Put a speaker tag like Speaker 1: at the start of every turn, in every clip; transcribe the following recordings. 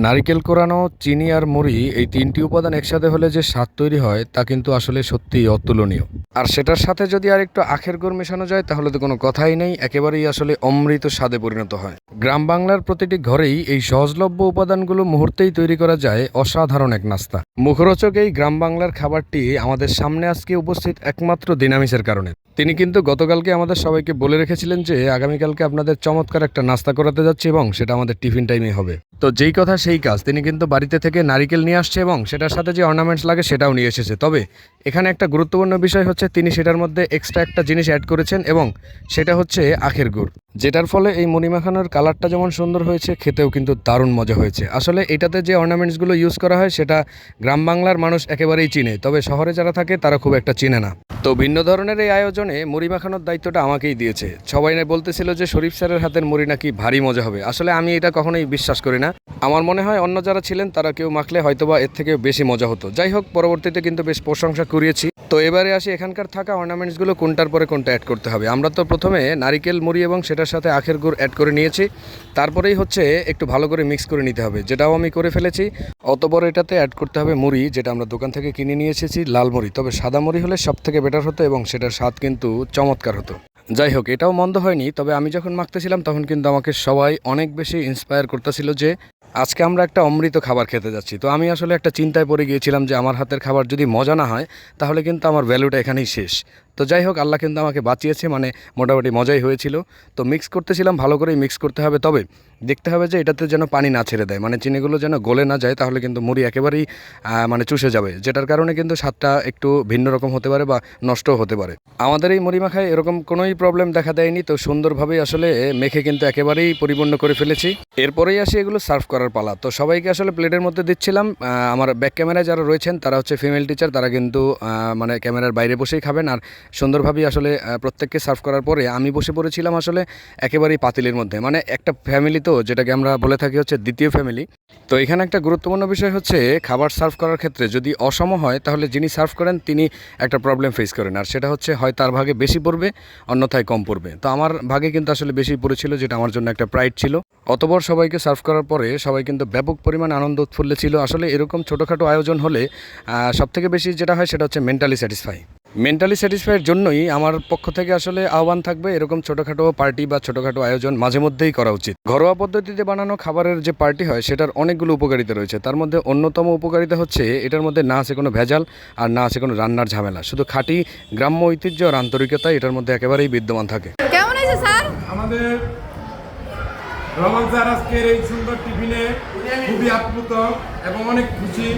Speaker 1: নারিকেল কোরানো, চিনি আর মুড়ি এই ৩টি উপাদান একসাথে হলে যে স্বাদ তৈরি হয় তা কিন্তু আসলে সত্যিই অতুলনীয়। আর সেটার সাথে যদি আরেকটু আখের গুড় মেশানো যায় তাহলে তো কোনো কথাই নেই, একেবারেই আসলে অমৃত স্বাদে পরিণত হয়। গ্রাম বাংলার প্রতিটি ঘরেই এই সহজলভ্য উপাদানগুলো মুহূর্তেই তৈরি করা যায় অসাধারণ এক নাস্তা। মুখরোচক এই গ্রাম বাংলার খাবারটি আমাদের সামনে আজকে উপস্থিত একমাত্র দিনামিসের কারণে। তিনি কিন্তু গতকালকে আমাদের সবাইকে বলে রেখেছিলেন যে আগামীকালকে আপনাদের চমৎকার একটা নাস্তা করাতে যাচ্ছে এবং সেটা আমাদের টিফিন টাইমে হবে। তো যেই কথা সেই কাজ, তিনি কিন্তু বাড়িতে থেকে নারিকেল নিয়ে আসছে এবং সেটার সাথে যে অর্নামেন্টস লাগে সেটাও নিয়ে এসেছে। তবে এখানে একটা গুরুত্বপূর্ণ বিষয় হচ্ছে তিনি সেটার মধ্যে এক্সট্রা একটা জিনিস অ্যাড করেছেন এবং সেটা হচ্ছে আখের গুড়, যেটার ফলে এই মুড়ি মাখানোর কালারটা যেমন সুন্দর হয়েছে, খেতেও কিন্তু দারুণ মজা হয়েছে। আসলে এটাতে যে অর্নামেন্টসগুলো ইউজ করা হয় সেটা গ্রাম বাংলার মানুষ একেবারেই চিনে, তবে শহরে যারা থাকে তারা খুব একটা চিনে না। তো ভিন্ন ধরনের এই আয়োজনে মুড়ি মাখানোর দায়িত্বটা আমাকেই দিয়েছে। সবাই বলতেছিল যে শরীফ স্যারের হাতের মুড়ি নাকি ভারী মজা হবে। আসলে আমি এটা কখনোই বিশ্বাস করি না। আমার মনে হয় অন্য যারা ছিলেন তারা কেউ মাখলে হয়তোবা এর থেকে বেশি মজা হতো। যাই হোক, পরবর্তীতে কিন্তু বেশ প্রশংসা কুড়িয়েছি। তো এবারে আসি এখানকার থাকা অর্নামেন্টসগুলো কোনটার পরে কোনটা অ্যাড করতে হবে। আমরা তো প্রথমে নারিকেল মুড়ি এবং সেটার সাথে আখের গুড় অ্যাড করে নিয়েছি। তারপরেই হচ্ছে একটু ভালো করে মিক্স করে নিতে হবে, যেটাও আমি করে ফেলেছি। অতপর এটাতে অ্যাড করতে হবে মুড়ি, যেটা আমরা দোকান থেকে কিনে নিয়ে এসেছি, লাল মুড়ি। তবে সাদা মুড়ি হলে সব থেকে বেটার হতো এবং সেটার স্বাদ কিন্তু চমৎকার হতো। যাই হোক, এটাও মন্দ হয়নি। তবে আমি যখন মাখতেছিলাম তখন কিন্তু আমাকে সবাই অনেক বেশি ইন্সপায়ার করতেছিল যে আজকে আমরা একটা অমৃত খাবার খেতে যাচ্ছি। তো আমি আসলে একটা চিন্তায় পড়ে গিয়েছিলাম যে আমার হাতের খাবার যদি মজা না হয় তাহলে কিন্তু আমার ভ্যালুটা এখানেই শেষ। তো যাই হোক, আল্লাহ কিন্তু আমাকে বাঁচিয়েছে, মোটামুটি মজাই হয়েছিল। তো মিক্স করতেছিলাম, ভালো করেই মিক্স করতে হবে। তবে দেখতে হবে যে এটাতে যেন পানি না ছেড়ে দেয়, চিনিগুলো যেন গলে না যায়, তাহলে কিন্তু মুড়ি একেবারেই চুষে যাবে, যেটার কারণে কিন্তু স্বাদটা একটু ভিন্ন রকম হতে পারে বা নষ্টও হতে পারে। আমাদের এই মুড়ি মাখায় এরকম কোনোই প্রবলেম দেখা দেয়নি। তো সুন্দরভাবেই আসলে মেখে কিন্তু একেবারেই পরিপূর্ণ করে ফেলেছি। এরপরেই আসি এগুলো সার্ভ করার পালা। তো সবাইকে আসলে প্লেটের মধ্যে দিচ্ছিলাম। আমার ব্যাক ক্যামেরায় যারা রয়েছেন তারা হচ্ছে ফিমেল টিচার, তারা কিন্তু ক্যামেরার বাইরে বসেই খাবেন। আর সুন্দরভাবেই আসলে প্রত্যেককে সার্ভ করার পরে আমি বসে পড়েছিলাম আসলে একেবারেই পাতিলের মধ্যে। একটা ফ্যামিলি তো, যেটাকে আমরা বলে থাকি হচ্ছে দ্বিতীয় ফ্যামিলি। তো এখানে একটা গুরুত্বপূর্ণ বিষয় হচ্ছে খাবার সার্ভ করার ক্ষেত্রে যদি অসম হয় তাহলে যিনি সার্ভ করেন তিনি একটা প্রবলেম ফেস করেন, আর সেটা হচ্ছে হয় তার ভাগে বেশি পড়বে, অন্যথায় কম পড়বে। তো আমার ভাগে কিন্তু আসলে বেশি পড়েছিল, যেটা আমার জন্য একটা প্রাইড ছিল। অতপর সবাইকে সার্ভ করার পরে সবাই কিন্তু ব্যাপক পরিমাণ আনন্দ উৎফুল্লে ছিল। আসলে এরকম ছোটোখাটো আয়োজন হলে সবথেকে বেশি যেটা হয় সেটা হচ্ছে মেন্টালি স্যাটিসফাইয়ের জন্যই আমার পক্ষ থেকে আসলে আহ্বান থাকবে এরকম ছোটোখাটো পার্টি বা ছোটোখাটো আয়োজন মাঝে মধ্যেই করা উচিত। ঘরোয়া পদ্ধতিতে বানানো খাবারের যে পার্টি হয় সেটার অনেকগুলো উপকারিতা রয়েছে। তার মধ্যে অন্যতম উপকারিতা হচ্ছে এটার মধ্যে না আছে কোনো ভেজাল আর না আছে কোনো রান্নার ঝামেলা। শুধু খাঁটি গ্রাম্য ঐতিহ্য আর আন্তরিকতা এটার মধ্যে একেবারেই বিদ্যমান থাকে।
Speaker 2: কেমন হয়েছে স্যার?
Speaker 3: আমাদের রহমান স্যার আজকের এই সুন্দর টিফিনে খুবই আপ্লুত এবং অনেক খুশি।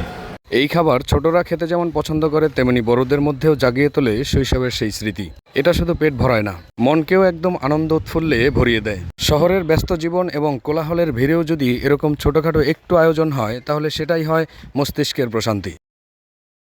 Speaker 1: এই খাবার ছোটরা খেতে যেমন পছন্দ করে, তেমনি বড়দের মধ্যেও জাগিয়ে তোলে শৈশবের সেই স্মৃতি। এটা শুধু পেট ভরায় না, মনকেও একদম আনন্দ উৎফুল্লে ভরিয়ে দেয়। শহরের ব্যস্ত জীবন এবং কোলাহলের ভিড়েও যদি এরকম ছোটোখাটো একটু আয়োজন হয় তাহলে সেটাই হয় মস্তিষ্কের প্রশান্তি।